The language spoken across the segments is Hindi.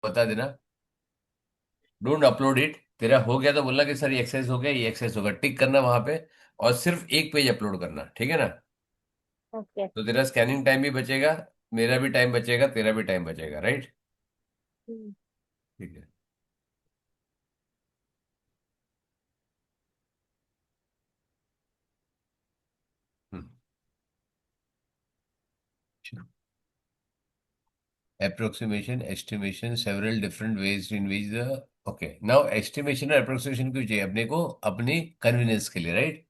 बता देना। Don't upload it. तेरा हो गया तो बोलना कि सर ये एक्सेस हो गया, ये एक्सेस होगा, टिक करना वहां पे। और सिर्फ एक पेज अपलोड करना, ठीक है ना? ओके। तो तेरा स्कैनिंग टाइम भी बचेगा, मेरा भी टाइम बचेगा, तेरा भी टाइम बचेगा, राइट? हम्म। ठीक है। हम्म। approximation, estimation, several different ways in which the okay now estimation और approximation क्यों चाहिए अपने को? अपनी कन्वीनियंस के लिए, राइट?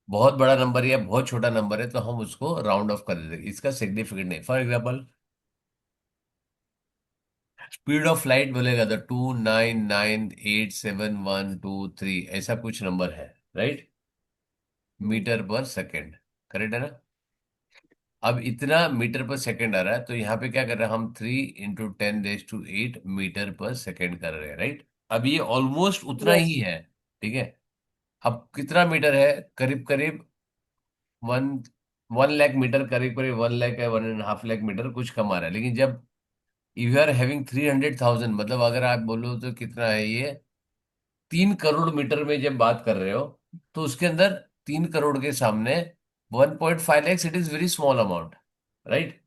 बहुत बड़ा नंबर या बहुत छोटा नंबर है तो हम उसको राउंड ऑफ कर देते हैं, इसका सिग्निफिकेंट नहीं। For example, speed of light बोलेगा तो 2998712 ऐसा कुछ नंबर है, राइट? हम्म। मीटर पर सेकेंड, करेक्ट है ना? अब इतना मीटर पर सेकेंड आ रहा है तो यहाँ पे क्या कर रहे हैं हम? 3 × 10⁸ मीटर पर सेकेंड कर रहे हैं, राइट? अब ये ऑलमोस्ट उतना ही यस। है, ठीक है? अब कितना मीटर है? करीब करीब वन 1 लाख मीटर, करीब करीब 1 लाख है, 1.5 लाख मीटर, कुछ कम आ रहा है। लेकिन जब यू आर हैविंग 300,000, मतलब अगर आप बोलो तो कितना है ये? 3 करोड़ मीटर में जब बात कर रहे हो तो उसके अंदर 3 करोड़ के सामने 1.5 lakhs, it is very small amount, right?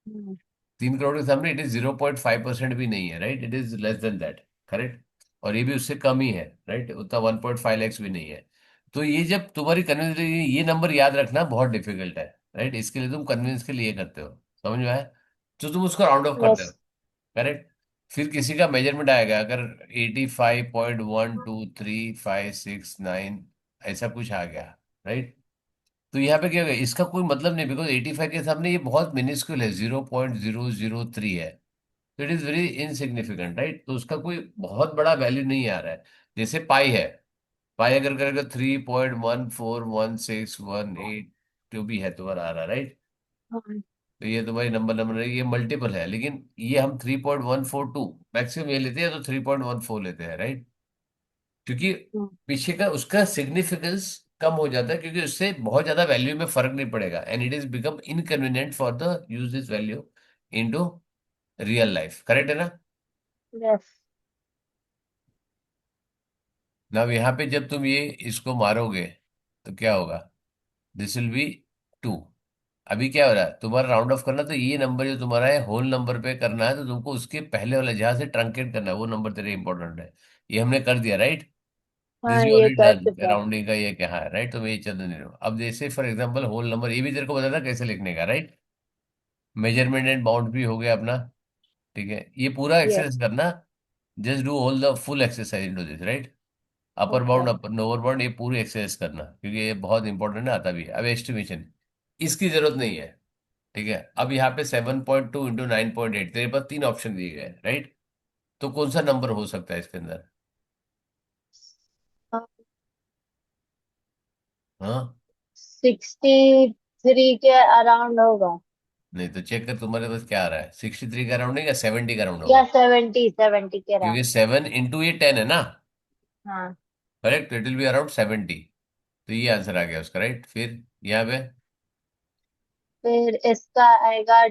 Hmm. 3 crore के सामने इट इज 0.5% भी नहीं है, right? It is less than that, correct? और ये भी उससे कम ही है, राइट? उतना 1.5 लैक्स भी नहीं है। तो ये जब तुम्हारी कन्विंस, ये नंबर याद रखना बहुत डिफिकल्ट है, राइट? इसके लिए तुम कन्विंस के लिए करते हो, समझ में आया? तो तुम उसको राउंड ऑफ कर दो, यस। करेक्ट? फिर किसी का मेजरमेंट आएगा, अगर 85.12356 9 ऐसा कुछ आ गया, राइट? तो यहाँ पे क्या होगा, इसका कोई मतलब नहीं, बिकॉज 85 के सामने ये बहुत मिनिस्क्यूल है, 0.003 है। तो it is very insignificant, right? तो उसका कोई बहुत बड़ा वैल्यू नहीं आ रहा है। जैसे पाई है, पाई अगर करेगा 3.141618 जो भी है तुम्हारा आ रहा है, राइट? हाँ। तो ये तुम्हारी नंबर नंबर है, ये मल्टीपल है, लेकिन ये हम 3.142 मैक्सिमम ये लेते हैं, तो 3.14 लेते हैं, राइट? क्योंकि हम्म। पीछे का उसका सिग्निफिकेंस कम हो जाता है, क्योंकि उससे बहुत ज्यादा वैल्यू में फर्क नहीं पड़ेगा, and it is become inconvenient for the use this value into real life, correct है ना? यस। ना यहाँ पे जब तुम ये इसको मारोगे तो क्या होगा? This will be 2। अभी क्या हो रहा है तुम्हारा? राउंड ऑफ करना, तो ये नंबर जो तुम्हारा है होल नंबर पे करना है, तो तुमको उसके पहले वाला जहां से ट्रंकेट करना है वो नंबर तेरे इंपॉर्टेंट है। ये हमने कर दिया, राइट? दिस हाँ, यू ये ऑलरेडी कर डन, चुका है। राउंडिंग का ये क्या है, राइट? तो मैं ये चल नहीं रहा हूँ। अब जैसे फॉर एग्जांपल होल नंबर, ये भी तेरे को बताता कैसे लिखने का, राइट? मेजरमेंट एंड बाउंड भी हो गया अपना, ठीक है? ये पूरा एक्सरसाइज यस। करना, just do all the full exercise into this, right? Upper okay. Bound, upper lower bound, ये पूरी एक्सरसाइज करना, क्योंकि ये बहुत इंपॉर्टेंट है, आता भी है। अब एस्टिमेशन, इसकी जरूरत नहीं है, ठीक है? अब यहाँ पे 7.2 × 9.8, तेरे पास तीन ऑप्शन दिए गए, राइट? तो कौन सा नंबर हो सकता है इसके अंदर? हाँ? 63 के अराउंड होगा। नहीं तो चेक कर तुम्हारे पास क्या आ रहा है, 63 का राउंडिंग या 70 का राउंड या होगा? 70 के क्योंकि अराउंड। 7 × ये 10 है ना, हाँ। Correct? It will be around 70। तो ये आंसर आ गया उसका, राइट? फिर यहाँ पे फिर इसका आएगा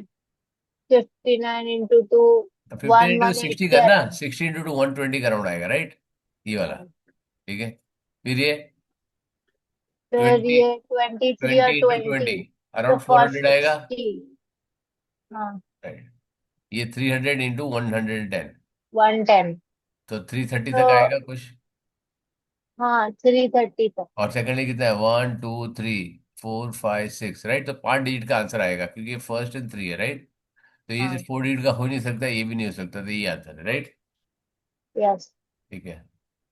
59 × 2 15 × 60 118 के करना, अराउंड। 60 × 120 का राउंड आएगा, राइट? ये वाला, हाँ। ठीक है? फिर ये फिर 20, ये 23 और 20 × 20 20 तो अराउंड 400 आएगा, 460। हाँ। राइट? ये 300 × 110, 110। तो 330 तो तक आएगा कुछ। हाँ, 330 तक। और सेकेंडली कितना है? 1 2 3 4 5 6, राइट? तो 5 डिजिट का आंसर आएगा, क्योंकि ये फर्स्ट एंड थ्री है, राइट? तो ये हाँ। 4 डिजिट का हो नहीं सकता, ये भी नहीं हो सकता, तो ये आंसर है, राइट? यस। ठीक है।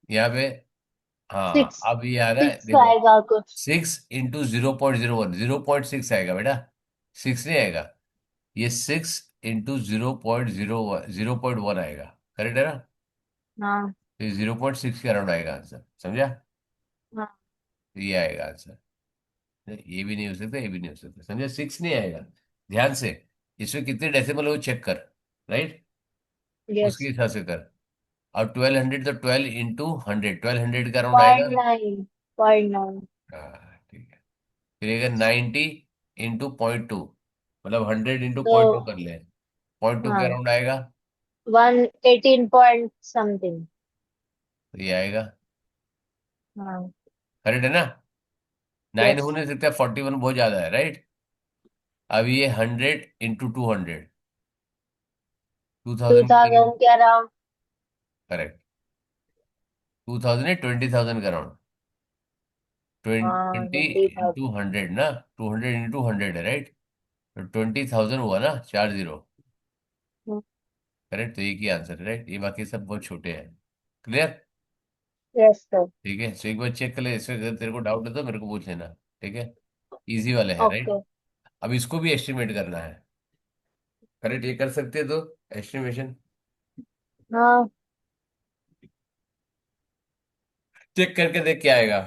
यहाँ पे, हाँ, 6। अब ये आ रहा है, 6 देखो। आएगा कुछ। 6 × 0.01, 0.6 आएगा बेटा, 6 नहीं आएगा। ये 6 × 0.01 आएगा, करेक्ट है ना? हाँ। तो ये 0.6 के अराउंड आएगा आंसर, समझा? हाँ। तो ये आएगा आंसर। ये भी नहीं हो सकता, ये भी नहीं हो सकता, समझा? 6 नहीं आएगा। ध्यान से, इसमें कितने डेसिमल है वो चेक कर, राइट? यस। उसके हिसाब से कर। और 1200, तो 12 × 100, 1200 का राउंड आएगा। 0.9। 0.9। हाँ, ठीक है। फिर अगर 90 × 0.2, मतलब 100 × तो 0.2 कर ले, 0.2 के हाँ। अराउंड आएगा। 118 पॉइंट समथिंग। तो ये आएगा। हाँ। करेक्ट है ना? 9 यस। हो नहीं सकता, 41 बहुत ज्यादा है, राइट? अब ये 100 इंटू 200, 2000 की जगह। 2000 के अराउंड। करेक्ट। 2000 20,000 का राउंड। हाँ, ट्वेंटी 20,000। इंटू हंड्रेड ना, 200 इंटू 100 है, राइट? तो 20,000 हुआ ना, 40। करेक्ट, तो एक ही आंसर है, राइट? ये बाकी सब बहुत छोटे हैं। क्लियर? Yes sir. ठीक है, तो एक बार चेक कर ले, इसमें अगर तेरे को डाउट है तो मेरे को पूछ लेना। ठीक है, इजी वाले हैं, राइट? ओके। अब इसको भी एस्टिमेट करना है। करेक्ट, ये कर सकते हैं तो एस्टिमेशन। हाँ। चेक करके देख क्या आएगा।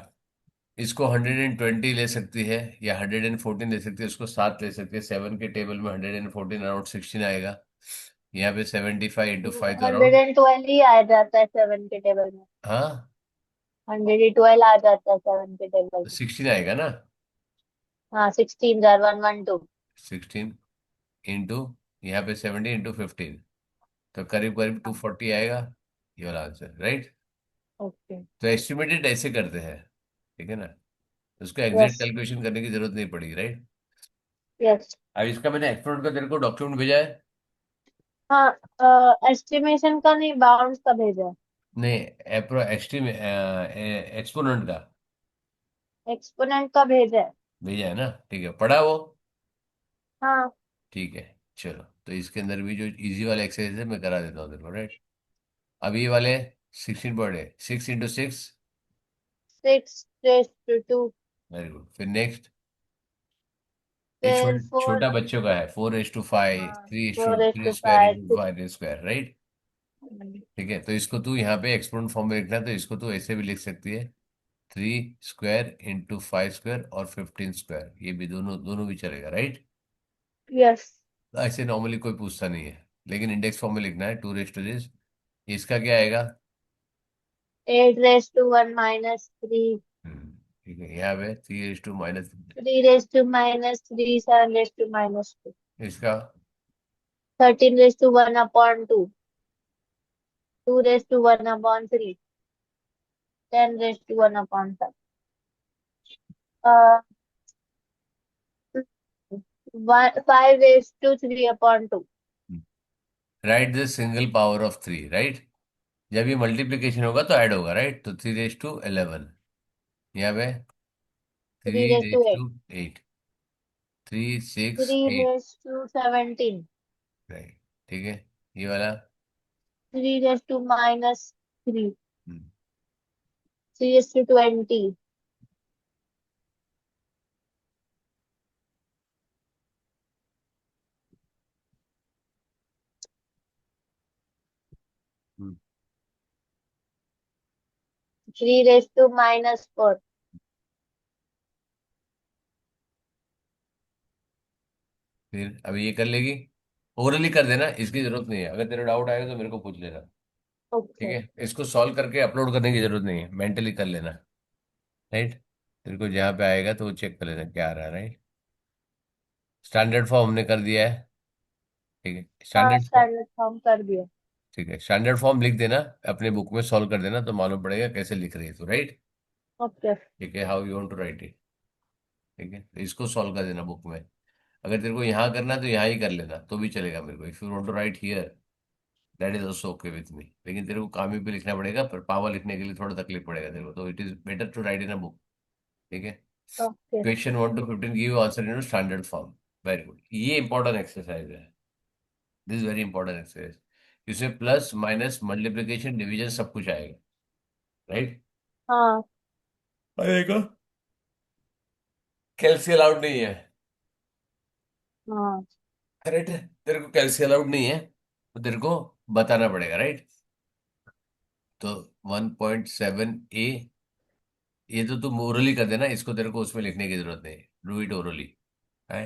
इसको 120 ले सकती है, या 114 ले सकती है, उसको 7 ले सकती है। 7 के टेबल में 114 अराउंड 16 आएगा। यहाँ पे 75 इंटू 5 तो हंड्रेड अराउंड। एंड ट्वेल्व ही आ जाता है 7 के टेबल में। हाँ, 112 आ जाता है 7 के टेबल तो में। 16 आएगा ना। हाँ, 16,112। 16 इंटू, यहाँ पे 70 इंटू 15, तो करीब करीब 240 आएगा। ये वाला आंसर, राइट? ओके। तो एस्टिमेटेड ऐसे करते हैं। ठीक है ना? उसको यस। एग्जैक्ट कैलकुलेशन करने की जरूरत नहीं पड़ी, राइट? यस। अब इसका मैंने एक्सपोनेंट का तेरे को डॉक्यूमेंट भेजा है। हाँ, एस्टिमेशन का नहीं, बाउंड्स का भेजा है। नहीं, एप्रो एस्टिमे एक्सपोनेंट का एक्सपोनेंट का भेजा है। भेजा है ना? ठीक है, पढ़ा वो? हाँ। ठीक है, चलो, तो इसके अंदर भी जो इजी वाले एक्सरसाइज है मैं करा देता हूँ तेरे को, राइट? अब ये वाले 16 पॉइंट है, 6 into 6। 6 raised to 2। Very good, फिर नेक्स्ट। ये फिर फोर। छोटा बच्चों का है, 4:5, हाँ, थ्री इज टू 3 स्क्वायर4 raised to 5। Into 5 square, right? ठीक है, तो इसको तू यहाँ पे एक्सपोनेंट फॉर्म में लिखना है, तो इसको तू ऐसे भी लिख सकती है। 3 स्क्वायर इंटू 5 स्क्वायर और 15 स्क्वायर, ये भी दोनों दोनों भी चलेगा, राइट? यस। ऐसे नॉर्मली कोई पूछता नहीं है, लेकिन इंडेक्स फॉर्म में लिखना है, 2 रेज टू दिस। इसका क्या आएगा? 8 raised to 1 -3। ठीक है, यहाँ पे 3:-। 3 raised to -3, 7 raised to -2। इसका 13 raised to 1/2। 2 raised to 1/3। 10 raised to 1/5। 5 raised to 3/2। Right the single power of 3, right? जब ये मल्टीप्लीकेशन होगा तो ऐड होगा, राइट? तो 3:11, यहाँ पे three three raise to raise eight to eight 3 6 3 8 raised to 17। Right, ठीक है, ये वाला। 3 raised to -3। Hmm, 3 raised to 20। Hmm. 3 raised to -4। फिर अभी ये कर लेगी। ओरली कर देना, इसकी जरूरत नहीं है, अगर तेरा डाउट आएगा तो मेरे को पूछ लेना। ठीक ओके। है, इसको सॉल्व करके अपलोड करने की जरूरत नहीं है, मेंटली कर लेना, राइट? तेरे को जहाँ पे आएगा तो वो चेक कर लेना क्या आ रहा है, राइट? स्टैंडर्ड फॉर्म हमने कर दिया है। ठीक है, हाँ, स्टैंडर्ड फॉर्म। स्टैंडर्ड फॉर्म कर दिया। ठीक है, स्टैंडर्ड फॉर्म लिख देना, अपने बुक में सॉल्व कर देना, तो मालूम पड़ेगा कैसे लिख रही है तू, राइट? ओके। ठीक है, how you want to write it. ठीक है, तो इसको सॉल्व कर देना बुक में। अगर तेरे को यहाँ करना है तो यहाँ ही कर लेना तो भी चलेगा मेरे को, if you want to write here, that is also okay with me. लेकिन तेरे को कॉपी पे लिखना पड़ेगा, पर पावा लिखने के लिए थोड़ा तकलीफ पड़ेगा तेरे को, तो it is better to write in a book. ठीक है, okay. Question 1 to 15 give answer in standard form. Very good, ये इंपॉर्टेंट एक्सरसाइज है। This is very important exercise. इसमें प्लस माइनस मल्टीप्लीकेशन डिवीजन सब कुछ आएगा, राइट? हाँ। आएगा। कैलसी अलाउड नहीं है, हाँ। करेक्ट है? तेरे को कैलसी अलाउड नहीं है, तो तेरे को बताना पड़ेगा, राइट? तो 1.7 ए, ये तो तुम ओरली कर देना, इसको तेरे को उसमें लिखने की जरूरत नहीं है, डू इट ओरली है।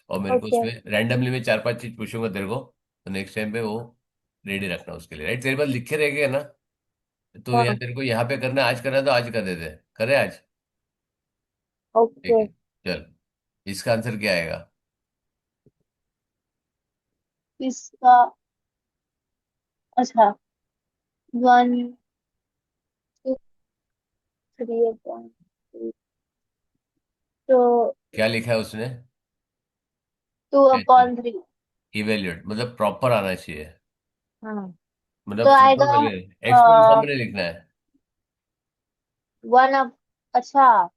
और मेरे को ओके। उसमें रैंडमली में 4 5 चीज पूछूंगा तेरे को, तो नेक्स्ट टाइम पे वो रेडी रखना उसके लिए, राइट? तेरे पास लिखे रहेगा ना? तो यहाँ हाँ। तेरे को यहाँ पे करना है, आज करना है तो आज कर देते हैं, करे आज। ठीक ओके। है, चल, इसका आंसर क्या आएगा? इसका अच्छा, 1 2 3 तो क्या लिखा है उसने? 2/3। इवेल्यूएट मतलब प्रॉपर आना चाहिए। हाँ, तो मतलब आएगा सिंपल वे में एक्सपोनेंट फॉर्म में नहीं लिखना है। 1 अप। अच्छा,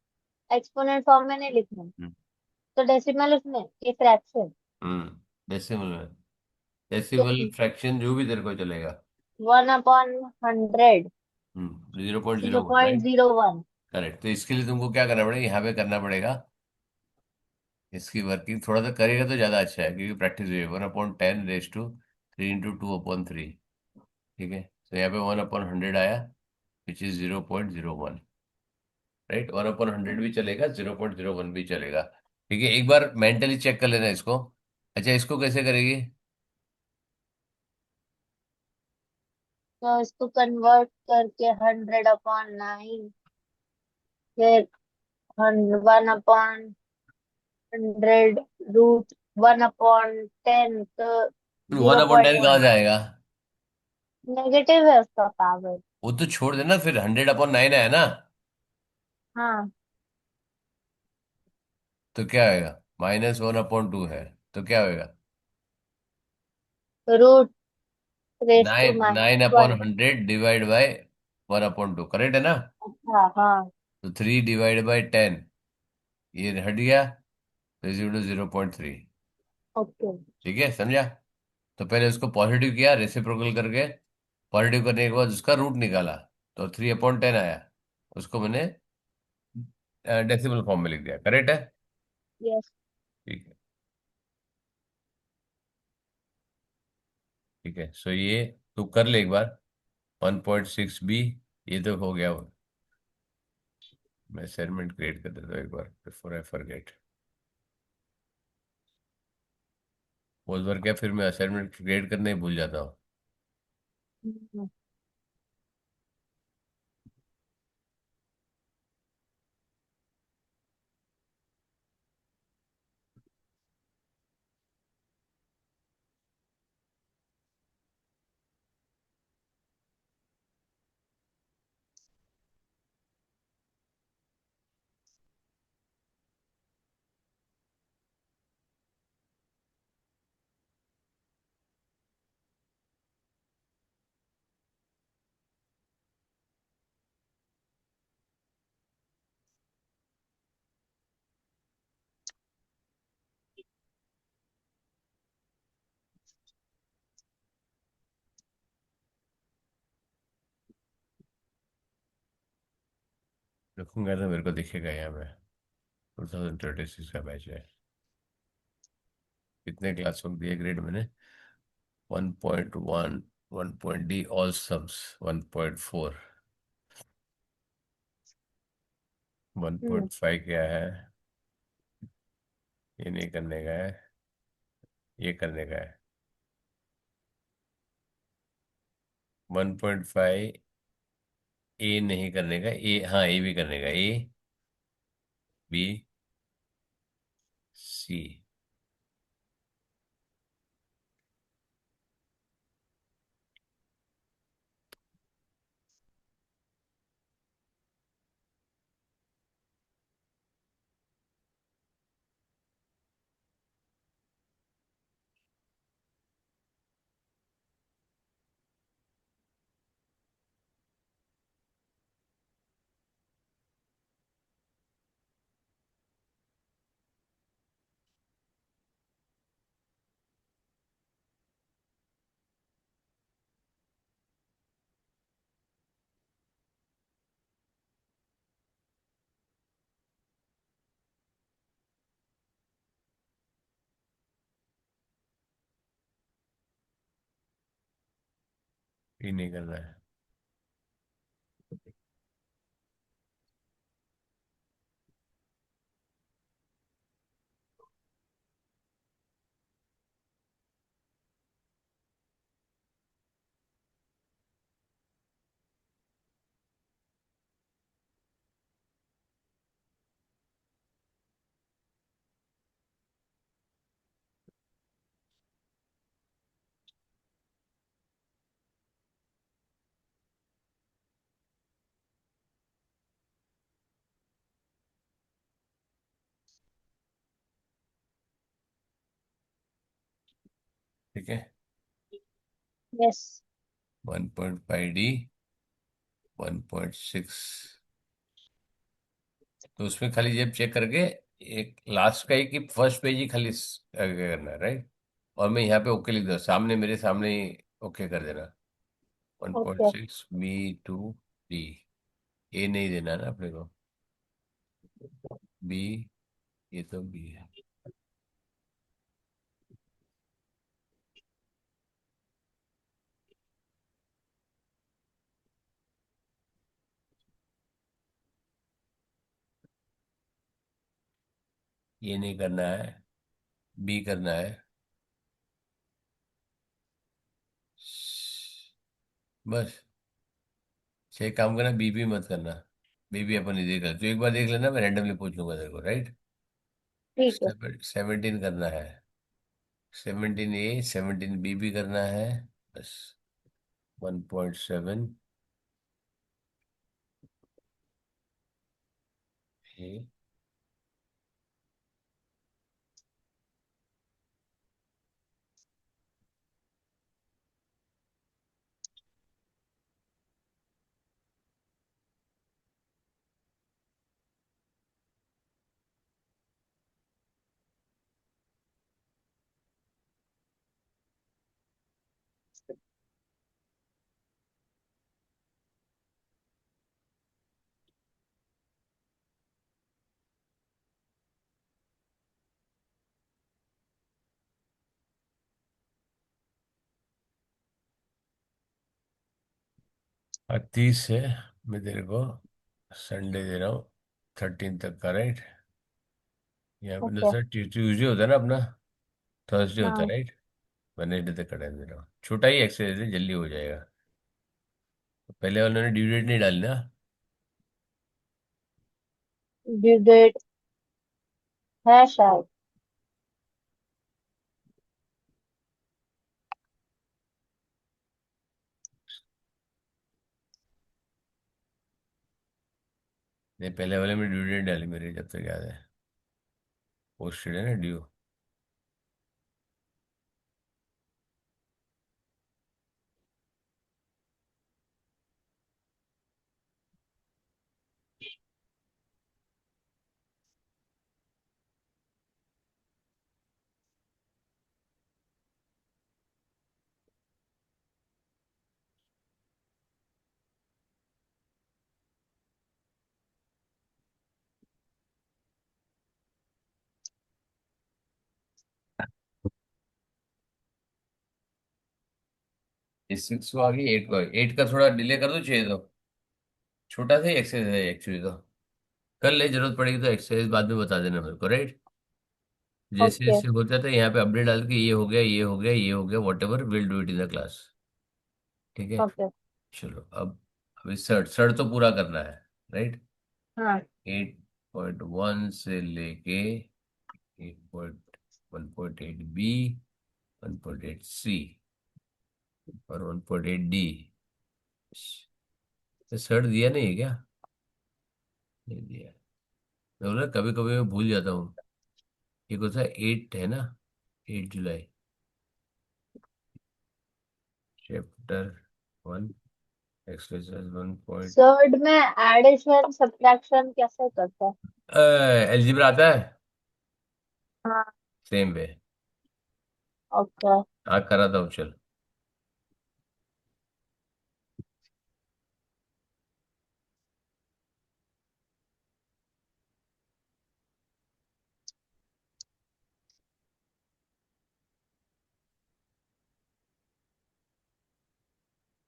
एक्सपोनेंट फॉर्म में नहीं लिखना, हम्म। तो डेसिमल उसमें ये फ्रैक्शन। डेसिमल में। तो डेसिमल फ्रैक्शन जो भी तेरे को चलेगा। 1/100। 0.01, राइट। 0.01। करेक्ट। तो इसके लिए तुमको क्या करना पड़ेगा, यहाँ पे करना पड़ेगा इसकी वर्किंग। थोड़ा सा करेगा तो ज़्यादा अच्छा है, क्योंकि प्रैक्टिस हुई है। 1/10⁻³ ठीक है। तो यहाँ पे 1/100 आया, विच इज 0.01। राइट, 1/100 भी चलेगा, 0.01 भी चलेगा। ठीक है, एक बार मेंटली चेक कर लेना इसको। अच्छा, इसको कैसे करेगी? तो इसको कन्वर्ट करके 100/9, फिर 1/100 √1/10, तो one zero upon point ten कहाँ वन जाएगा? नेगेटिव है उसका पावर। वो तो छोड़ देना, फिर 100/9 है ना। हाँ, तो क्या आएगा? -1/2 है। तो क्या होएगा? Root raise to nine minus nine upon one 100 divide by 1/2, correct है ना? अच्छा, हाँ। तो 3 डिवाइड बाय 10, ये हट गया, तो 0.3। ओके। ठीक है, समझा? तो पहले उसको पॉजिटिव किया रेसिप्रोकल करके। पॉजिटिव करने के बाद उसका रूट निकाला, तो 3/10 आया। उसको मैंने डेसिमल फॉर्म में लिख दिया, करेक्ट है? यस। ठीक है। ठीक है, सो ये तू कर ले एक बार। 1.6b, ये तो हो गया। मैं असाइनमेंट क्रिएट कर देता हूँ एक बार बिफोर आई फॉरगेट। बहुत बार क्या, फिर मैं असाइनमेंट क्रिएट करने ही भूल जाता हूँ। रखूंगा तो मेरे को दिखेगा यहाँ पे। 2036 का बैच है। कितने क्लास वर्क दिए ग्रेड मैंने? 1.1, 1 डी ऑल सम्स, 1.4, वन हम्म। पॉइंट फाइव क्या है? ये नहीं करने का है, ये करने का है। 1.5 ए नहीं करने का, ए हाँ ए भी करने का, ए बी सी। ये नहीं करना है। ठीक है। यस। 1.5D, 1.6। तो उसमें खाली जेब चेक करके एक लास्ट का ही कि फर्स्ट पेज ही खाली आगे करना है, राइट। और मैं यहाँ पे ओके लिख दूँ, सामने मेरे सामने ही ओके कर देना। One point okay. Six B2D। ए नहीं देना ना अपने को। बी, ये तो बी है। ये नहीं करना है, बी करना है। बस। छह काम करना, बी भी मत करना। बी भी अपन नहीं देख तो एक बार देख लेना, मैं रैंडमली पूछ लूंगा तेरे को, राइट। ठीक है। 17 करना है। 17A, 17B भी करना है। बस। 1.7 ए। और 30 है। मैं तेरे को संडे दे रहा हूँ, 13 तक का, राइट। यहाँ पे ओके। दूसरा ट्यूजडे होता है ना अपना, थर्सडे होता है, हाँ। राइट। वेडनेसडे तक का टाइम दे रहा हूँ, छोटा ही एक्सरसाइज है, जल्दी हो जाएगा। पहले वालों ने ड्यू डेट नहीं डाली ना। ड्यू डेट है शायद। नहीं, पहले वाले में ड्यू डेट डाली मेरी, जब तक याद है। पोस्टेड है ना ड्यू। 6 को आ गई, 8 को आ गई। 8 का थोड़ा डिले कर दो, चाहिए तो छोटा सा ही एक्सरसाइज है एक्चुअली तो। कर ले, जरूरत पड़ेगी तो एक्सरसाइज बाद में बता देना मेरे को, राइट। जैसे ओके। जैसे होता था यहाँ पे अपडेट डाल के, ये हो गया, ये हो गया, ये हो गया, what ever, will do it in the class. ठीक है। ओके। चलो अब। अभी सर्ट सर्ट तो पूरा करना है, राइट। हाँ। 8.1 से लेके 1.8B, 1.8C और 1.8D। सर्ट दिया नहीं है क्या? नहीं दिया। मैं बोला कभी कभी मैं भूल जाता हूँ। एक होता है 8 है ना, 8 जुलाई। Chapter 1, exercise 1 point. थर्ड में एडिशन सब्ट्रैक्शन कैसे करते हैं? एल्जिब्रा आता है। हाँ। Same way. ओके। हाँ, करा था, चल।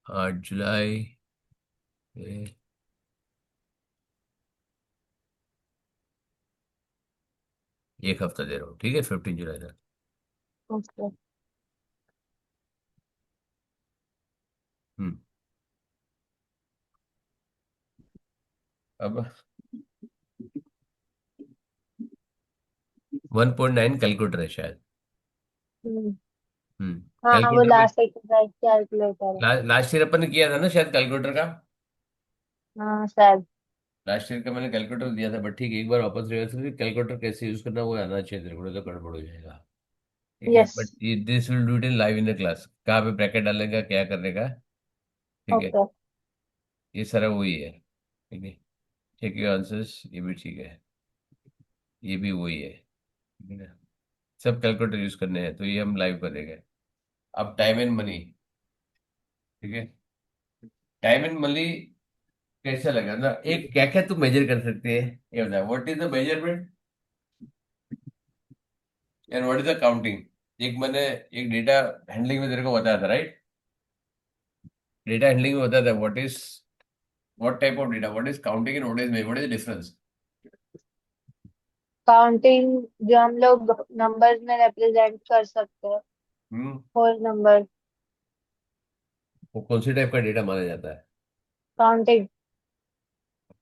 आठ जुलाई ए, एक हफ्ता दे रहा हूँ, ठीक है, 15 जुलाई तक। ओके। हम्म। अब 1.9 कैलकुलेटर है शायद। हम्म। हम्म। हाँ, वो कैलकुलेटर पे। लास्ट एक्सरसाइज कैलकुलेटर है। लास्ट ईयर अपन ने किया था ना शायद कैलकुलेटर का। हाँ शायद। लास्ट ईयर का मैंने कैलकुलेटर दिया था, बट ठीक है, एक बार वापस रिवर्स कैलकुलेटर कैसे यूज करना वो आना चाहिए तेरे को, नहीं तो गड़बड़ हो जाएगा। ठीक है, yes. But this will do it in live in the class, कहाँ पे ब्रैकेट डालने का, क्या करने का। ठीक है, ओके। ये सारा वही है। ठीक है, चेक योर आंसर्स, ये भी ठीक है, ये भी वही है। ठीक है ना, सब कैलकुलेटर यूज करने हैं, तो ये हम लाइव करेंगे। अब टाइम एंड मनी। ठीक है, टाइम एंड मनी कैसा लगा ना, एक क्या क्या तू मेजर कर सकती है, ये बता, what is the measurement and what is the counting. एक मैंने एक डेटा हैंडलिंग में तेरे को बताया था, राइट। डेटा हैंडलिंग में बताया था what is, what type of data, what is counting and what is difference. Counting जो हम लोग नंबर्स में रिप्रेजेंट कर सकते हैं, हम्म, होल नंबर। वो कौन सी टाइप का डेटा माना जाता है, काउंटिंग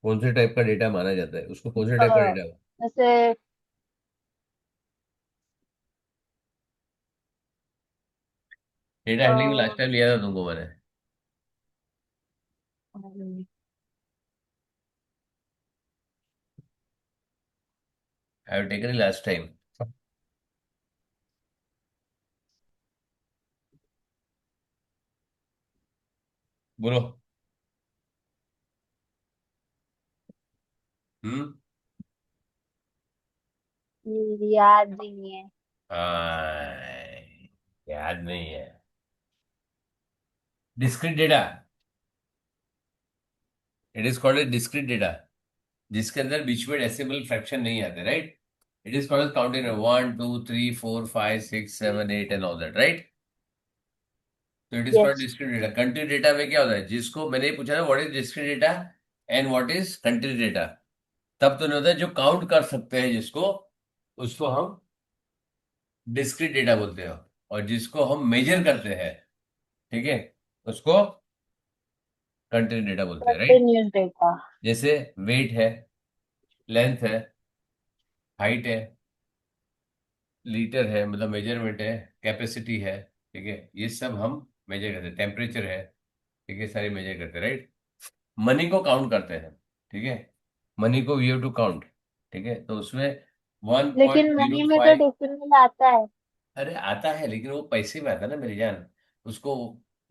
कौन से टाइप का डेटा माना जाता है, उसको कौन से टाइप का डेटा। जैसे डेटा हैंडलिंग में लास्ट टाइम लिया था तुमको मैंने, I have taken last time. बोलो। हम्म। याद नहीं है। याद नहीं है। Discrete data, it is called a discrete data, जिसके अंदर बीच में डेसिमल फ्रैक्शन नहीं आते, right. It is called counting 1 2 3 4 5 6 7 8 and all that, right. तो it is called yes. Discrete data. Country data में क्या होता है, जिसको मैंने ये पूछा था what is discrete data and what is country data, तब तो नहीं होता है, जो काउंट कर सकते हैं जिसको, उसको हम डिस्क्रीट डेटा बोलते हैं, और जिसको हम मेजर करते हैं, ठीक है, उसको कंट्री डेटा बोलते हैं, राइट। Continuous data. जैसे वेट है, लेंथ है, हाइट है, लीटर है मतलब मेजरमेंट है, कैपेसिटी है, ठीक है, ये सब हम मेजर करते हैं, टेम्परेचर है, ठीक है, सारी मेजर करते हैं, राइट। मनी को काउंट करते हैं, ठीक है, मनी को वी हैव टू काउंट, ठीक है, तो उसमें वन लेकिन पॉइंट जीरो मनी में तो फाइव डिफरेंस आता है। अरे आता है, लेकिन वो पैसे में आता है ना मेरी जान, उसको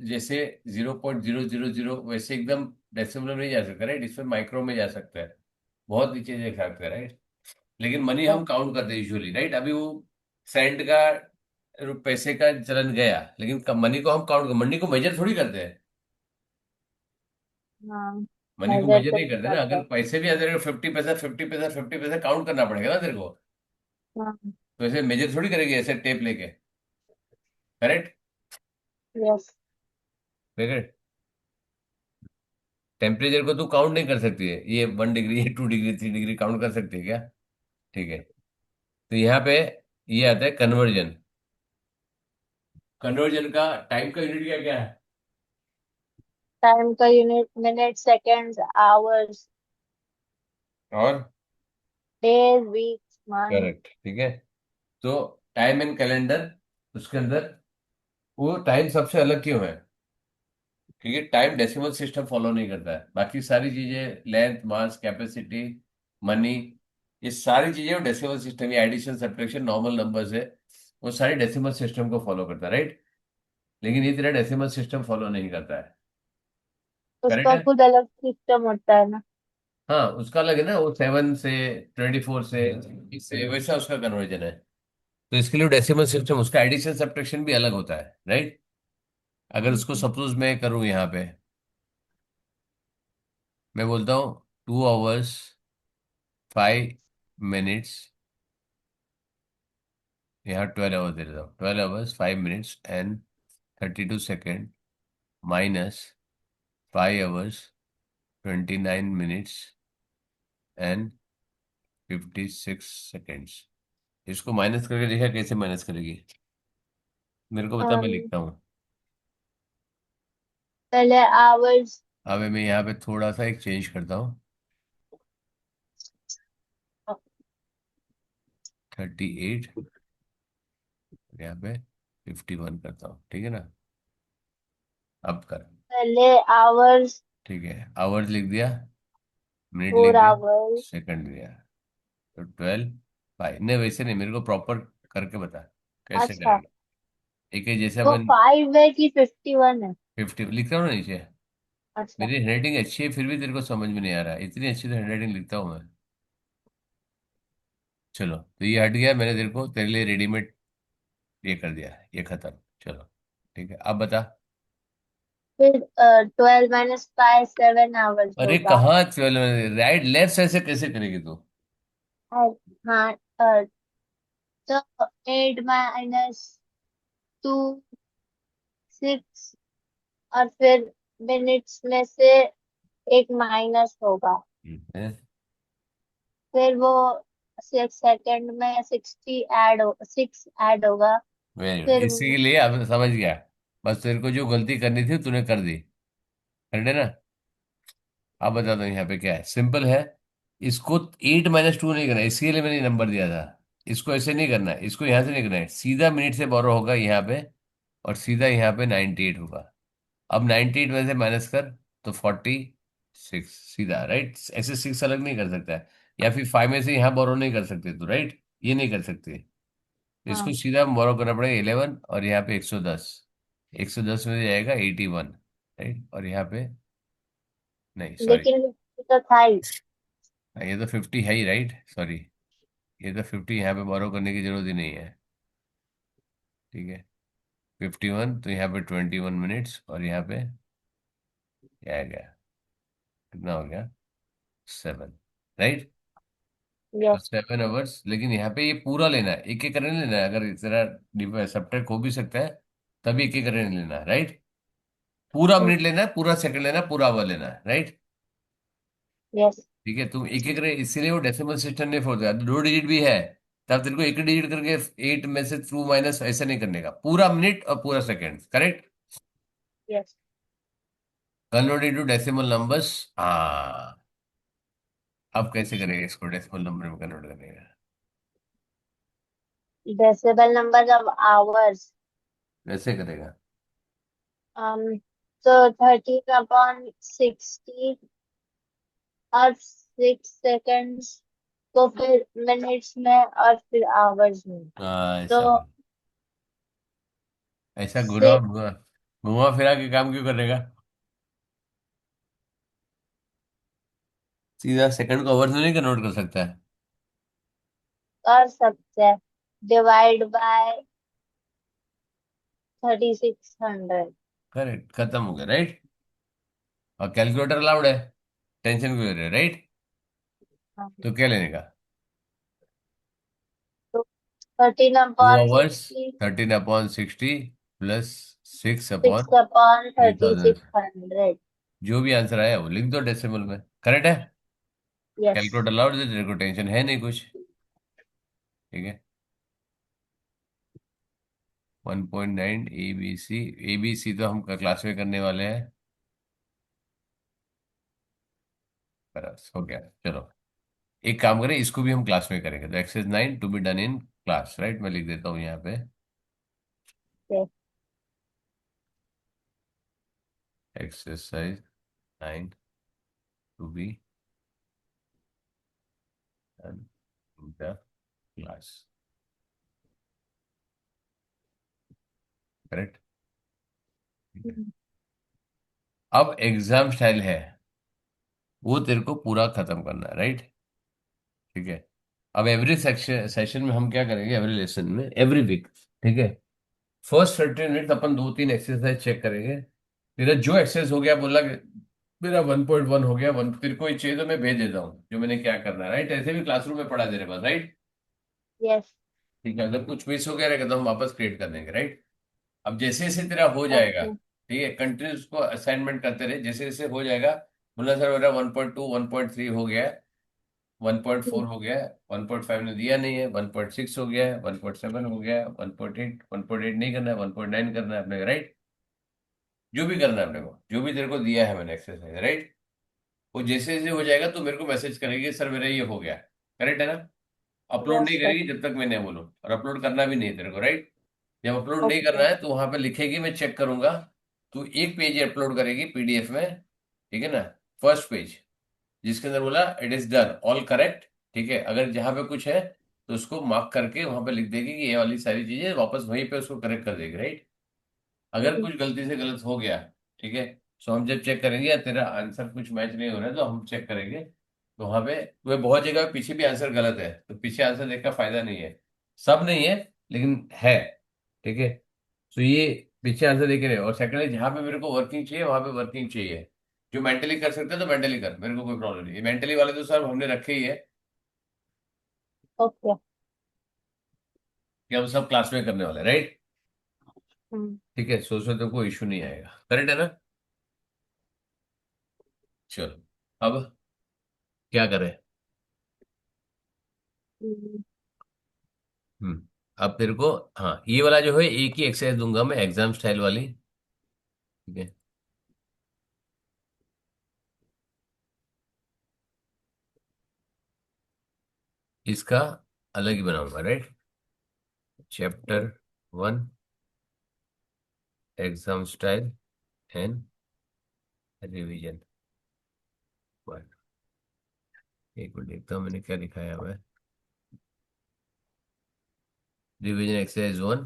जैसे 0.000 वैसे एकदम डेसिमल में नहीं जा सकता, राइट, इसमें माइक्रो में जा सकता है, बहुत नीचे जा सकता है, राइट। लेकिन मनी हम काउंट करते हैं यूजुअली, राइट। अभी वो सेंट का पैसे का चलन गया, लेकिन मनी को हम काउंट, मनी को मेजर थोड़ी करते हैं, हाँ, मनी को मेजर मेजर तो नहीं नहीं करते ना। करता। अगर पैसे भी आ जाएगा 50 पैसा 50 पैसा 50 पैसा काउंट करना पड़ेगा ना तेरे को, हाँ। तो ऐसे मेजर थोड़ी करेगी ऐसे टेप लेके, करेक्ट। यस। करेक्ट, टेम्परेचर को तू काउंट नहीं कर सकती है, ये 1 डिग्री, ये 2 डिग्री, 3 डिग्री काउंट कर सकती है क्या। ठीक है, तो यहाँ पे ये आता है कन्वर्जन। कन्वर्जन का टाइम का यूनिट क्या क्या है। टाइम का यूनिट मिनट, सेकेंड्स, आवर्स, और डेज, वीक्स, मंथ। करेक्ट, ठीक है। तो टाइम एंड कैलेंडर, उसके अंदर वो टाइम सबसे अलग क्यों है, क्योंकि टाइम डेसिमल सिस्टम फॉलो नहीं करता है, बाकी सारी चीजें लेंथ मास कैपेसिटी मनी, ये सारी चीजें डेसिमल सिस्टम, ये एडिशन सब्ट्रैक्शन नॉर्मल नंबर्स है, वो सारी डेसिमल सिस्टम को फॉलो करता है, राइट। लेकिन ये तेरा डेसिमल सिस्टम फॉलो नहीं करता है, करेक्ट उसका है। खुद अलग सिस्टम होता है ना। हाँ, उसका अलग है ना, वो 7 से 24 से, इससे वैसा उसका कन्वर्जन है। तो इसके लिए डेसिमल सिस्टम, उसका एडिशन सब्ट्रैक्शन भी अलग होता है, राइट। अगर उसको सपोज मैं करूँ यहाँ पे, मैं बोलता हूँ 2 hours 5 minutes, यहाँ 12 आवर्स दे देता हूँ, 12 hours 5 minutes and 32 second minus 5 hours 29 minutes and 56 seconds. इसको माइनस करके देखा कैसे माइनस करेगी, मेरे को बता, मैं अम, लिखता हूँ। पहले आवर्स। अब मैं यहाँ पे थोड़ा सा एक चेंज करता हूँ, 38, यहाँ पे 51 करता हूँ, ठीक है ना। अब कर, पहले आवर्स, ठीक है, आवर्स लिख दिया, मिनट लिख फोर दिया, आवर्स। सेकंड दिया, तो 12 5, नहीं वैसे नहीं, मेरे को प्रॉपर करके बता। कैसे अच्छा, करेंगे? एक है जैसे वो अपन 5 है कि 51 है? 50 लिख रहा हूँ ना नीचे। अच्छा। मेरी हैंडराइटिंग अच्छी है फिर भी तेरे को समझ में नहीं आ रहा, इतनी अच्छी तो हैंडराइटिंग लिखता हूँ मैं। चलो तो ये हट गया, मैंने तेरे को तेरे लिए रेडीमेड ये कर दिया, ये खत्म। चलो ठीक है, अब बता। फिर 12 - 5 7 आवर्स अरे होगा। कहाँ चलो, राइट लेफ्ट साइड से कैसे करेगी तू? और हाँ, तो 8 - 2 6, और फिर मिनट्स में से एक माइनस होगा। फिर वो 6 सेकंड में 6 ऐड होगा। वेरी गुड, फिर इसी के लिए अब समझ गया। बस तेरे को जो गलती करनी थी तूने कर दी, कर ना। अब बता दो यहाँ पे क्या है, सिंपल है। इसको 8 - 2 नहीं करना है, इसके लिए मैंने नंबर दिया था। इसको ऐसे नहीं करना है, इसको यहाँ से नहीं करना है, सीधा मिनट से बोरो होगा यहाँ पे, और सीधा यहाँ पे 98 होगा। अब 98 में से माइनस कर तो 46, सीधा राइट। ऐसे 6 अलग नहीं कर सकता है, या फिर 5 में से यहाँ बोरो नहीं कर सकते तू, राइट, ये नहीं कर सकते। इसको हाँ, सीधा बोरो करना पड़ेगा 11, और यहाँ पे 110। 110 में जाएगा 81, राइट, और यहाँ पे नहीं सॉरी, लेकिन तो था ही। ये तो 50 है ही, राइट सॉरी। ये तो 50 यहाँ पे बोरो करने की जरूरत ही नहीं है। ठीक है, 51 तो यहाँ पे 21 मिनट्स, और यहाँ पे क्या आ गया, कितना हो गया, 7, राइट। तो यस। 7 आवर्स, लेकिन यहाँ पे ये पूरा लेना है, एक एक करके नहीं लेना है। अगर इस तरह सब्ट्रैक्ट हो भी सकता है, तभी एक एक करके नहीं लेना है, राइट। पूरा मिनट लेना है, पूरा सेकंड लेना है, पूरा आवर लेना है, राइट। यस। ठीक है, तुम एक एक करे, इसीलिए वो डेसिमल सिस्टम नहीं फोड़ता, 2 डिजिट भी है तब तेरे को एक डिजिट करके 8 में से टू माइनस ऐसे नहीं करने का, पूरा मिनट और पूरा second, correct. Yes. Convert into decimal numbers. हाँ, अब कैसे करेंगे इसको डेसिमल नंबर में कन्वर्ट करने का? Decibel number of hours. कैसे करेगा? तो 13/60 और 6 सेकेंड्स को फिर मिनट्स में और फिर आवर्स में। हाँ तो ऐसा, ऐसा घुरा सिक्स घुमा, घुमा फिरा के काम क्यों करेगा? सीधा सेकंड को आवर्स में नहीं कन्वर्ट कर सकता है। कर सकते हैं, डिवाइड बाय 3600। करेक्ट, खत्म हो गया, राइट। और कैलकुलेटर अलाउड है, टेंशन क्यों ले रहे, राइट। तो क्या लेने का? तो thirteen two upon hours sixty 13/60 plus 6 upon six upon three thirty thousand six hundred जो भी आंसर आया वो लिख दो डेसिमल में, करेक्ट है। यस। कैलकुलेटर अलाउड है, तेरे को टेंशन है नहीं कुछ। ठीक है, 1.9 ABC। ABC तो हम क्लास में करने वाले हैं। बस हो गया, चलो। एक काम करें, इसको भी हम क्लास में करेंगे, तो exercise 9 to be done in class, right, मैं लिख देता हूँ यहाँ पे। Exercise 9 to be done in the class, correct. अब एग्जाम स्टाइल है, वो तेरे को पूरा खत्म करना है, राइट। ठीक है, अब एवरी सेक्शन सेशन में हम क्या करेंगे, एवरी लेसन में, एवरी वीक, ठीक है, फर्स्ट 30 मिनट अपन 2-3 एक्सरसाइज चेक करेंगे। तेरा जो एक्सरसाइज हो गया, बोला कि मेरा 1.1 हो गया, वन तेरे को चाहिए तो मैं भेज देता हूँ जो मैंने क्या करना है, राइट, ऐसे भी क्लासरूम में पढ़ा दे रहे बस, राइट। यस। ठीक है, अगर कुछ मिस हो गया रहेगा तो हम वापस क्रिएट कर देंगे, राइट। अब जैसे जैसे तेरा हो जाएगा, ओके। ठीक है, कंटिन्यूस को असाइनमेंट करते रहे, जैसे जैसे हो जाएगा। बोला सर मेरा 1.2 1.3 हो गया है, 1.4 हो गया है, 1.5 ने दिया नहीं है, 1.6 हो गया है, 1.7 हो गया है, 1.8, 1.8 नहीं करना है, 1.9 करना है अपने, राइट। जो भी करना है अपने को, जो भी तेरे को दिया है मैंने एक्सरसाइज, राइट। वो जैसे जैसे हो जाएगा तो मेरे को मैसेज करेगी, सर मेरा ये हो गया, करेक्ट है ना। अपलोड यस नहीं सर। करेगी जब तक मैं नहीं बोलूँ, और अपलोड करना भी नहीं है तेरे को, राइट। जब अपलोड नहीं ओके। करना है तो वहां पे लिखेगी, मैं चेक करूंगा। तो एक पेज अपलोड करेगी PDF में, ठीक है ना, फर्स्ट पेज, जिसके अंदर बोला it is done all correct. ठीक है, अगर जहां पे कुछ है तो उसको मार्क करके वहां पे लिख देगी कि ये वाली सारी चीजें, वापस वहीं पे उसको करेक्ट कर देगी, राइट। अगर कुछ गलती से गलत हो गया, ठीक है, तो हम जब चेक करेंगे या तेरा आंसर कुछ मैच नहीं हो रहा है तो हम चेक करेंगे, तो वहां पे तुम्हें बहुत जगह पीछे भी आंसर गलत है, तो पीछे आंसर देखने का फायदा नहीं है। सब नहीं है, लेकिन है, ठीक है। तो ये पीछे आंसर देखे रहे, और सेकंड है जहाँ पे मेरे को वर्किंग चाहिए वहां पे वर्किंग चाहिए। जो मेंटली कर सकते हैं तो मेंटली कर, मेरे को कोई प्रॉब्लम नहीं है, मेंटली वाले तो सर हमने रखे ही है ओके। कि हम सब क्लास में करने वाले, राइट। हम्म। ठीक है, सोचो तो कोई इशू नहीं आएगा, करेक्ट है ना। चलो, अब क्या करें। हम्म। अब तेरे को, हाँ, ये वाला जो है एक ही एक्सरसाइज दूंगा मैं, एग्जाम स्टाइल वाली, ठीक है। इसका अलग ही बनाऊंगा, right. Chapter 1, exam style and revision 1। एक मिनट देखता हूँ मैंने क्या लिखाया हुआ है। Revision exercise 1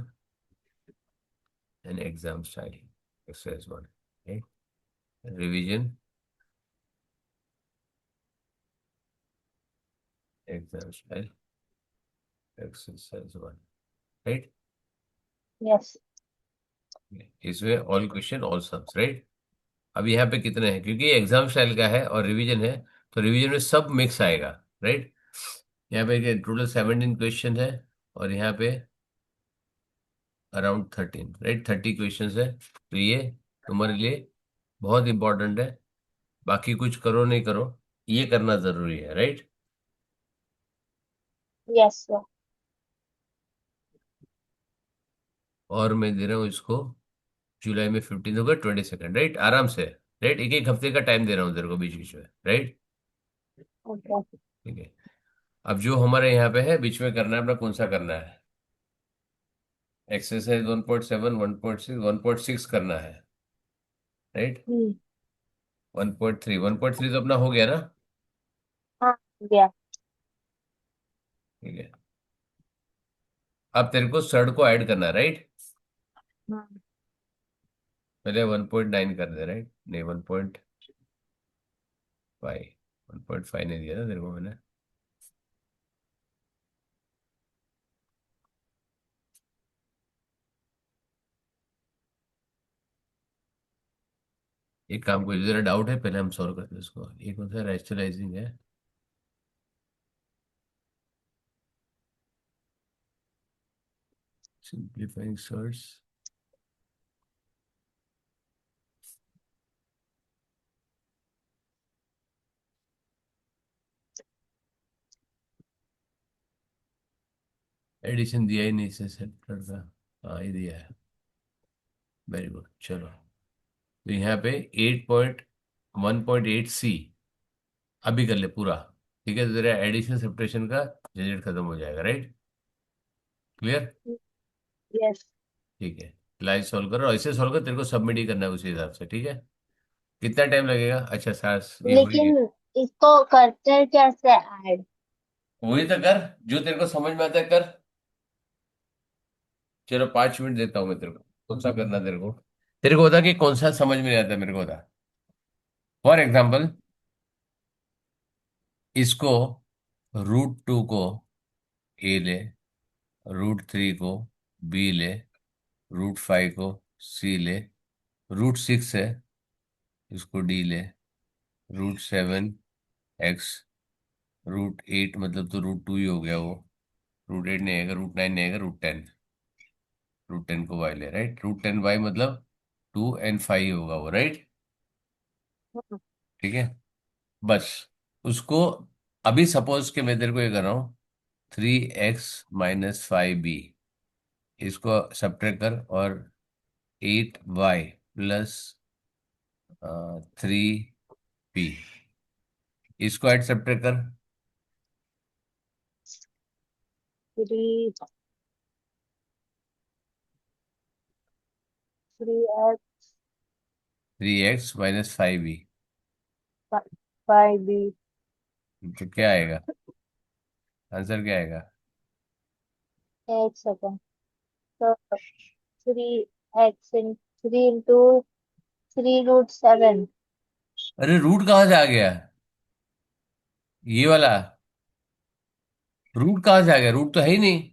and exam style exercise 1, revision exam style exercise 1, right. Yes. इसमें all question all sums, right. अब यहाँ पे कितने हैं, क्योंकि एग्जाम स्टाइल का है और रिवीजन है, तो रिवीजन में सब मिक्स आएगा, राइट। यहाँ पे टोटल 17 क्वेश्चन है, और यहाँ पे अराउंड 13, राइट, 30 क्वेश्चन है। तो ये तुम्हारे लिए बहुत इंपॉर्टेंट है। बाकी कुछ करो नहीं करो, ये करना जरूरी है, राइट। Yes sir. और मैं दे रहा हूँ इसको जुलाई में 15 होगा, 22, राइट, आराम से, राइट। एक एक हफ्ते का टाइम दे रहा हूँ तेरे को बीच बीच में, राइट। ओके। ठीक है। अब जो हमारे यहाँ पे है बीच में करना है अपना, कौन सा करना है, एक्सरसाइज 1.7, 1.6, 1.6 करना है, राइट। हम्म। 1.3, 1.3 तो अपना हो गया ना। हाँ, गया। ठीक है। अब तेरे को सर्ड को ऐड करना है, राइट। हाँ। पहले 1.9 कर दे, राइट, नहीं 1.5, 1.5 नहीं दिया ना तेरे को मैंने। एक काम को जरा डाउट है, पहले हम सॉल्व करते हैं इसको। एक कौन सा रैशनलाइजिंग है, सिंप्लीफाइंग सर्च, एडिशन दिया ही नहीं इसे सेक्टर का। हाँ, ये दिया है, वेरी गुड। चलो, तो यहाँ पे 8.1.8 सी अभी कर ले पूरा, ठीक है, तो तेरा एडिशन सब्ट्रैक्शन का झंझट खत्म हो जाएगा, राइट। क्लियर। यस। ठीक है, लाइव सॉल्व करो, और ऐसे सॉल्व कर, तेरे को सबमिट ही करना है उसी हिसाब से, ठीक है। कितना टाइम लगेगा, अच्छा सास ये हो ही लेकिन गया। इसको करते हैं कैसे ऐड? वही तो कर, जो तेरे को समझ में आता है कर। चलो 5 मिनट देता हूँ मैं तेरे को, कौन सा करना है तेरे को बता कि कौन सा समझ में नहीं आता मेरे को बता। फॉर एग्जाम्पल, इसको √2 को ए ले, √3 को बी ले, √5 को सी ले, √6 है, इसको डी ले, √7 एक्स, √8 मतलब तो √2 ही हो गया वो, √8 नहीं आएगा, √9 नहीं आएगा, √10 को वाई ले, राइट। √10 वाई मतलब 2 और 5 होगा वो, राइट। ठीक है, बस उसको, अभी सपोज के मैं तेरे को ये कर रहा हूँ 3x - 5b, इसको सब्ट्रैक्ट कर, और 8y + 3b, इसको ऐड सब्ट्रैक्ट कर। 3x 3x - 5b, 5b। तो क्या आएगा, आंसर क्या आएगा। एक सेकेंड। तो 3 3 रूट 7। अरे रूट कहाँ से आ गया? ये वाला रूट कहाँ से आ गया? रूट तो है ही नहीं।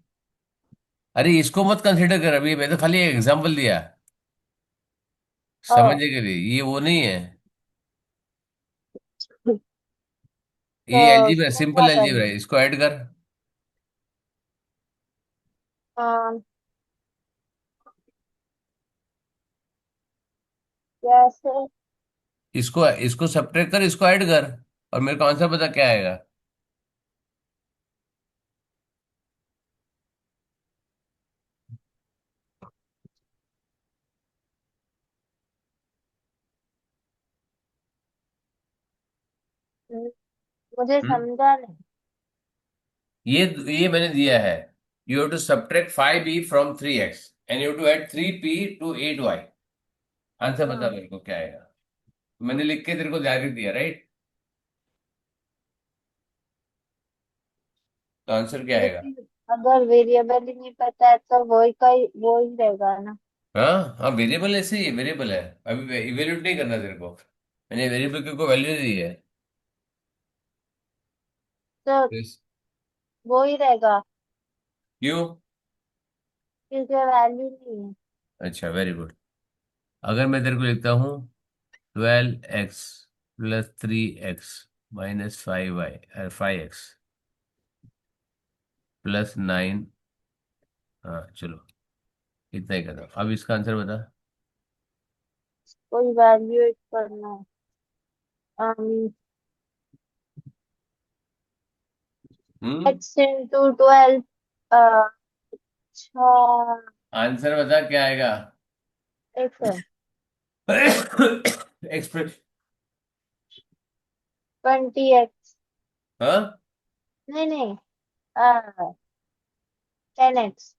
अरे इसको मत कंसिडर कर, अभी मैं तो खाली एग्जांपल दिया ओ। समझने के लिए, ये वो नहीं है। तो ये एलजीब्रा, उसमें क्या सिंपल एलजीब्रा करना है, इसको ऐड कर। है? कैसे? इसको इसको सब्ट्रैक्ट कर, इसको ऐड कर, और मेरे को आंसर बता क्या आएगा। हम्म, मुझे हम्म समझा नहीं। ये मैंने दिया है। You have to subtract 5b from 3x and you have to add 3p to 8y। Answer बता हाँ। मेरे को क्या आएगा। मैंने लिख के तेरे को डायरेक्ट दिया, राइट? तो आंसर क्या आएगा? लेकिन अगर वेरिएबल ही नहीं पता है तो वो ही रहेगा ना। हाँ हाँ, वेरिएबल ऐसे ही है, वेरिएबल है। अभी इवेल्यूट नहीं करना तेरे को, मैंने वेरिएबल की कोई वैल्यू दी है। तो Yes. वो ही रहेगा क्यों? क्योंकि वैल्यू नहीं है। अच्छा, वेरी गुड। अगर मैं तेरे को लिखता हूँ 12x plus 3x minus 5y 5x plus 9। हाँ चलो, इतना ही करना, अब इसका आंसर बता। कोई वैल्यू करना है। हम्म x × 12। अच्छा। आंसर बता क्या आएगा। एक सेकंड। एक्सप्रेस। 20x। हाँ, नहीं नहीं। 10x।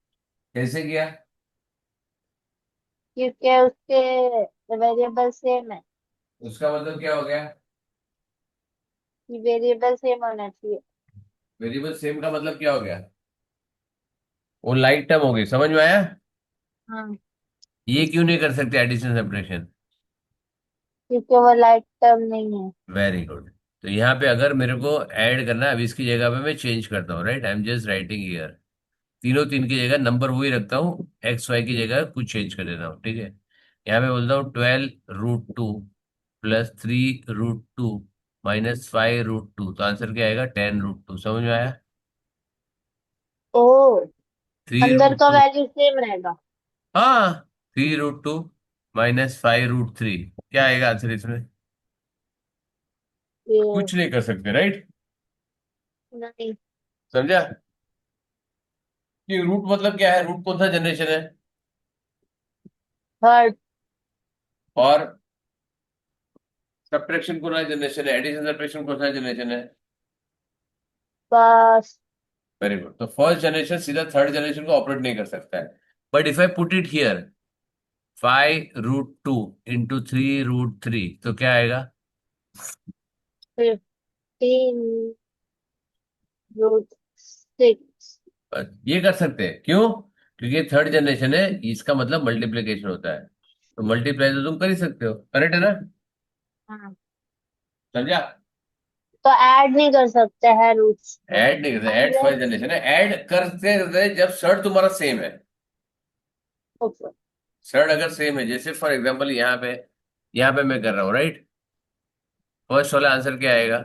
कैसे किया? क्योंकि उसके वेरिएबल सेम है। उसका मतलब क्या हो गया? कि वेरिएबल सेम होना चाहिए। वेरिएबल सेम का मतलब क्या हो गया? वो लाइक टर्म हो गई, समझ में आया? हाँ। ये क्यों नहीं कर सकते एडिशन सब्ट्रैक्शन? क्योंकि वो लाइक टर्म नहीं है। Very good. तो यहाँ पे अगर मेरे को ऐड करना है, अब इसकी जगह पे मैं चेंज करता हूँ, right? I am just writing here, तीनों तीन की जगह नंबर वही रखता हूँ, एक्स वाई की जगह कुछ चेंज कर देता हूँ, ठीक है? यहाँ पे बोलता हूँ 12√2 प्लस 3√2 माइनस 5√2, तो आंसर क्या आएगा? 10√2। समझ में आया? ओ। थ्री अंदर रूट का टू वैल्यू सेम रहेगा। हाँ, 3√2 माइनस 5√3, क्या आएगा आंसर इसमें? ये कुछ नहीं कर सकते, राइट? नहीं। समझा कि रूट मतलब क्या है? रूट कौन सा जनरेशन है? थर्ड। और सब्ट्रैक्शन कौन सा जनरेशन है? एडिशन सब्ट्रैक्शन कौन सा जनरेशन है? बस। Very good. तो फर्स्ट जनरेशन सीधा थर्ड जनरेशन को ऑपरेट नहीं कर सकता है। But if I put it here 5√2 into 3√3, तो क्या आएगा? 15√6। बस ये कर सकते हैं, क्यों? क्योंकि थर्ड जनरेशन है, इसका मतलब मल्टीप्लीकेशन होता है, तो मल्टीप्लाई तो तुम कर ही सकते हो, करेक्ट है ना? हाँ। समझा? तो ऐड नहीं कर सकते हैं रूट्स को। ऐड नहीं करते, ऐड फर्स्ट अनलेस। जनरेशन है, ऐड करते करते जब शर्ट तुम्हारा सेम है। ओके। शर्ट अगर सेम है, जैसे फॉर एग्जांपल यहाँ पे मैं कर रहा हूँ, राइट? फर्स्ट वाला आंसर क्या आएगा?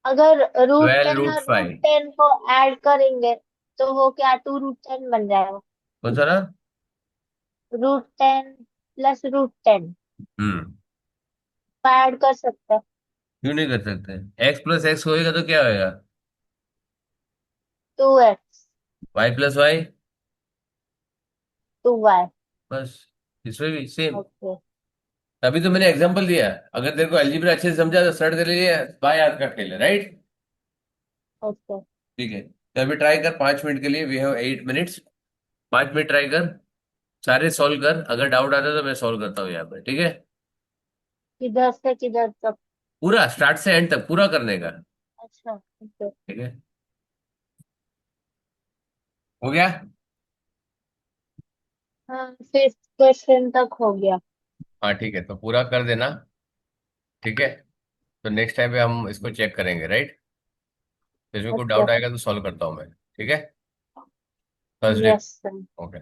अगर रूट ट्वेल्व टेन रूट और रूट फाइव टेन को ऐड करेंगे तो वो क्या 2√10 बन जाएगा। कौन सा ना? √10 + √10 हम्म को ऐड कर सकते हैं। क्यों नहीं कर सकते? एक्स प्लस एक्स होएगा तो क्या होएगा? 2x। Y plus y. 2y। बस, इसमें भी सेम। ओके। तभी तो मैंने एग्जांपल दिया। अगर तेरे को अलजेब्रा अच्छे से समझा तो सर तेरे लिए बाय हाथ का खेल है, राइट? ओके। ठीक है, तो अभी ट्राई कर 5 मिनट के लिए, we have 8 minutes. 5 minute try कर, सारे सॉल्व कर, अगर डाउट आता है तो मैं सॉल्व करता हूँ यहाँ पे, ठीक है? किधर से किधर तक? पूरा स्टार्ट से एंड तक पूरा करने का। अच्छा। ओके। ठीक है। हो गया। हाँ, 5th क्वेश्चन तक हो गया। हाँ ठीक है, तो पूरा कर देना। ठीक है, तो नेक्स्ट टाइम पे हम इसको चेक करेंगे, राइट? तो इसमें कोई ओके। डाउट आएगा तो सॉल्व करता हूँ मैं। ठीक है, थर्सडे। Yes sir. ओके।